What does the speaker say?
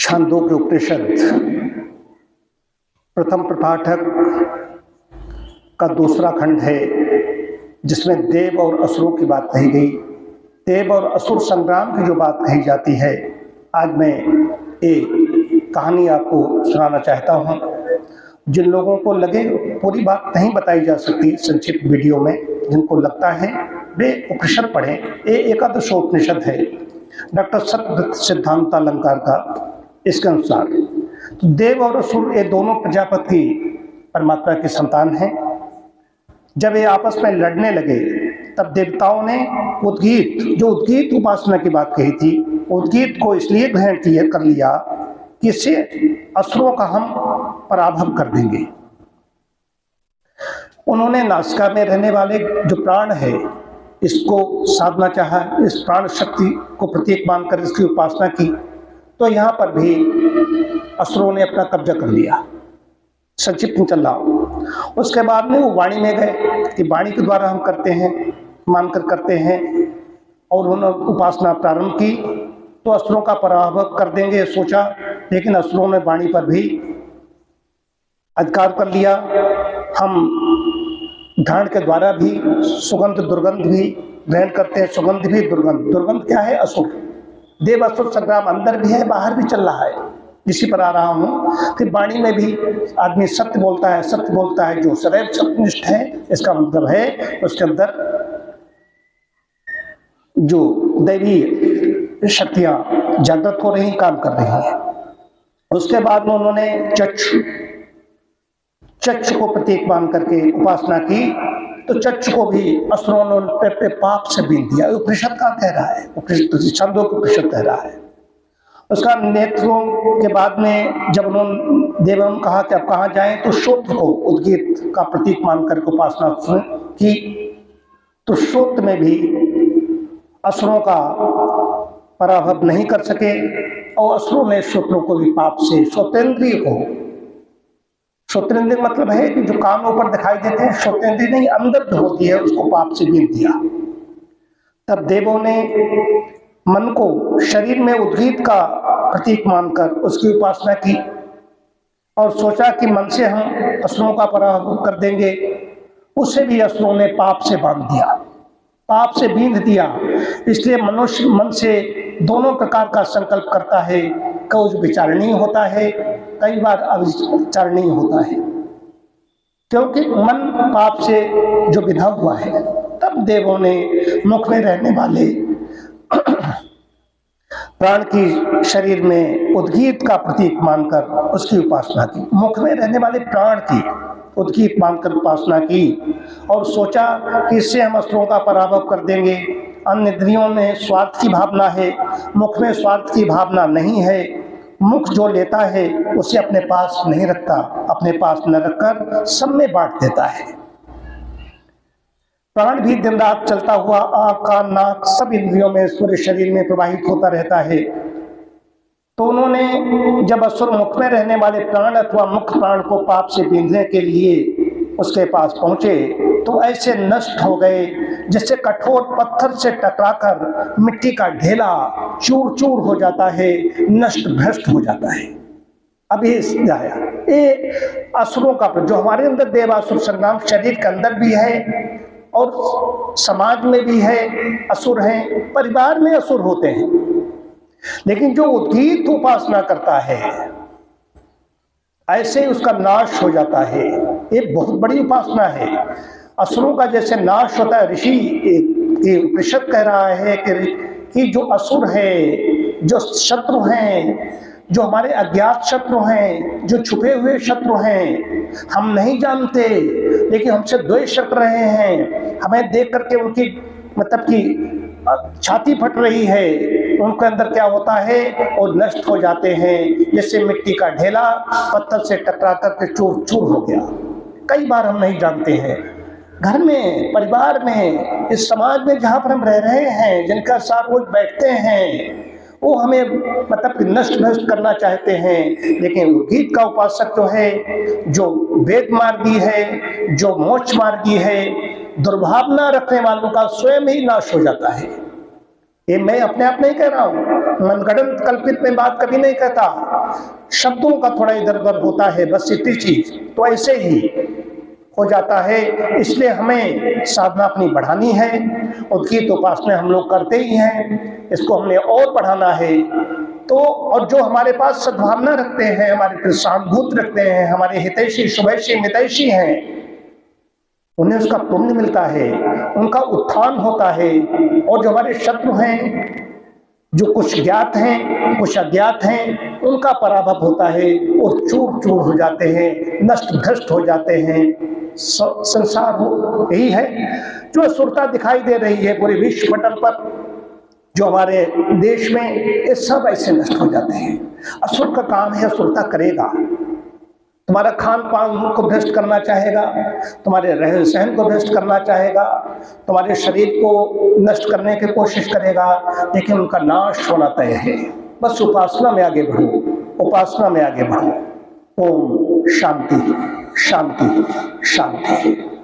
छांदोग्य उपनिषद प्रथम प्रपाठक का दूसरा खंड है, जिसमें देव और असुरों की बात कही गई। देव और असुर संग्राम की जो बात कही जाती है, आज मैं एक कहानी आपको सुनाना चाहता हूँ। जिन लोगों को लगे पूरी बात नहीं बताई जा सकती संक्षिप्त वीडियो में, जिनको लगता है वे उपनिषद पढ़ें। ये एकादश उपनिषद है डॉक्टर सत्य सिद्धांत अलंकार का। इसके अनुसार तो देव और असुर ये दोनों प्रजापति परमात्मा की संतान हैं। जब ये आपस में लड़ने लगे तब देवताओं ने उद्गीत उपासना की बात कही थी, उद्गीत को इसलिए ग्रहण कर लिया कि इससे असुरों का हम पराभव कर देंगे। उन्होंने नासिका में रहने वाले जो प्राण है इसको साधना चाहा, इस प्राण शक्ति को प्रतीक मानकर इसकी उपासना की। तो यहाँ पर भी असुरों ने अपना कब्जा कर लिया। संक्षिप्त में चल रहा। उसके बाद में वो वाणी में गए कि वाणी के द्वारा हम करते हैं, मानकर करते हैं, और उन्होंने उपासना प्रारंभ की। तो असुरों का पराभव कर देंगे सोचा, लेकिन असुरों ने वाणी पर भी अधिकार कर लिया। हम घ्राण के द्वारा भी सुगंध दुर्गंध भी ग्रहण करते हैं। सुगंध भी दुर्गंध, दुर्गंध क्या है? असुर। देव असुर संग्राम अंदर भी है, बाहर भी चल रहा है। इसी पर आ रहा हूँ कि वाणी में भी आदमी सत्य बोलता है। सत्य बोलता है जो सदैव सत्यनिष्ठ है, इसका मतलब है उसके अंदर जो दैवी शक्तियां जागृत हो रही, काम कर रही हैं। उसके बाद में उन्होंने चक्षु को प्रतीक मान करके उपासना की। तो चक्षु को भी असुरों ने पाप से बीन दिया। उपनिषद का कह रहा है, उपनिषद छंदों को उपनिषद कह रहा है। उसका नेत्रों के बाद में जब उन्होंने देवों ने कहा कि अब कहाँ जाएं, तो श्रोत्र को उद्गीत का प्रतीक मान करके उपासना की। तो श्रोत्र में भी असुरों का पराभव नहीं कर सके, और असुरों ने श्रोत्रों को भी पाप से, श्रोतेंद्रिय को, श्रोतेंद्रिय मतलब है कि जो कानों पर दिखाई देते हैं, श्रोतेंद्रिय नहीं, अंदर जो होती है उसको पाप से बीन दिया। तब देवों ने मन को शरीर में उद्गीत का प्रतीक मानकर उसकी उपासना की, और सोचा कि मन से हम असुरों का पराभव कर देंगे। उससे भी असुरों ने पाप से बांध दिया, पाप से बींध दिया। इसलिए मनुष्य मन से दोनों प्रकार का संकल्प करता है। कई विचारणीय होता है, कई बार अविचारणीय होता है, क्योंकि मन पाप से जो विधा हुआ है। तब देवों ने मुख में रहने वाले प्राण की शरीर में उद्गीत का प्रतीक मानकर उसकी उपासना की। मुख में रहने वाले प्राण की उद्गीत मानकर उपासना की, और सोचा कि इससे हम असुरों का पराभव कर देंगे। अन्य इंद्रियों में स्वार्थ की भावना है, मुख में स्वार्थ की भावना नहीं है। मुख जो लेता है उसे अपने पास नहीं रखता, अपने पास न रखकर सब में बांट देता है। प्राण भी दिन रात चलता हुआ आँख कान नाक सब इंद्रियों में पूरे शरीर में प्रवाहित होता रहता है। तो उन्होंने जब असुर मुख में रहने वाले प्राण अथवा मुख्य प्राण को पाप से बींधने के लिए उसके पास पहुंचे, तो ऐसे नष्ट हो गए जैसे कठोर पत्थर से टकराकर मिट्टी का ढेला चूर चूर हो जाता है, नष्ट भ्रष्ट हो जाता है। अभी आया ये असुरों का जो हमारे अंदर देवासुर संग्राम शरीर के अंदर भी है और समाज में भी है। असुर हैं, परिवार में असुर होते हैं, लेकिन जो उद्गीत उपासना करता है ऐसे उसका नाश हो जाता है। ये बहुत बड़ी उपासना है। असुरों का जैसे नाश होता है, ऋषि उपनिषद कह रहा है कि जो असुर है, जो शत्रु हैं, जो हमारे अज्ञात शत्रु हैं, जो छुपे हुए शत्रु हैं, हम नहीं जानते लेकिन हमसे द्वेष रख रहे हैं, हमें देख करके उनकी मतलब कि छाती फट रही है, उनके अंदर क्या होता है और नष्ट हो जाते हैं। जैसे मिट्टी का ढेला पत्थर से टकरा करके चूर चूर हो गया। कई बार हम नहीं जानते हैं, घर में, परिवार में, इस समाज में जहाँ पर हम रह रहे हैं, जिनका साथ रोज बैठते हैं, वो हमें मतलब नष्ट भ्रष्ट करना चाहते हैं। लेकिन उद्गीत का उपासक जो है, जो वेद मार्गी है, जो मोक्ष मार्गी है, दुर्भावना रखने वालों का स्वयं ही नाश हो जाता है। ये मैं अपने आप नहीं कह रहा हूँ, मनगढ़ंत कल्पित में बात कभी नहीं कहता, शब्दों का थोड़ा इधर उधर होता है, बस इतनी चीज। तो ऐसे ही हो जाता है। इसलिए हमें साधना अपनी बढ़ानी है। उद्गीत उपासना हम लोग करते ही हैं, इसको हमने और बढ़ाना है। तो और जो हमारे पास सद्भावना रखते हैं, हमारे प्रति सहानुभूत रखते हैं, हमारे हितैषी शुभैषी मितैषी हैं, उन्हें उसका पुण्य मिलता है, उनका उत्थान होता है। और जो हमारे शत्रु हैं, जो कुछ ज्ञात हैं कुछ अज्ञात हैं, उनका पराभव होता है, वो चूर चूर हो जाते हैं, नष्ट भ्रष्ट हो जाते हैं। संसार हो यही है जो असुरता दिखाई दे रही है पूरे विश्व पटल पर, जो हमारे देश में, ये सब ऐसे नष्ट हो जाते हैं। असुर का काम है, असुरता करेगा। तुम्हारा खान पान को भ्रष्ट करना चाहेगा, तुम्हारे रहन सहन को भ्रष्ट करना चाहेगा, तुम्हारे शरीर को नष्ट करने की कोशिश करेगा, लेकिन उनका नाश होना तय है। बस उपासना में आगे बढ़ो, उपासना में आगे बढ़ो। ओम शांति शांति शांति।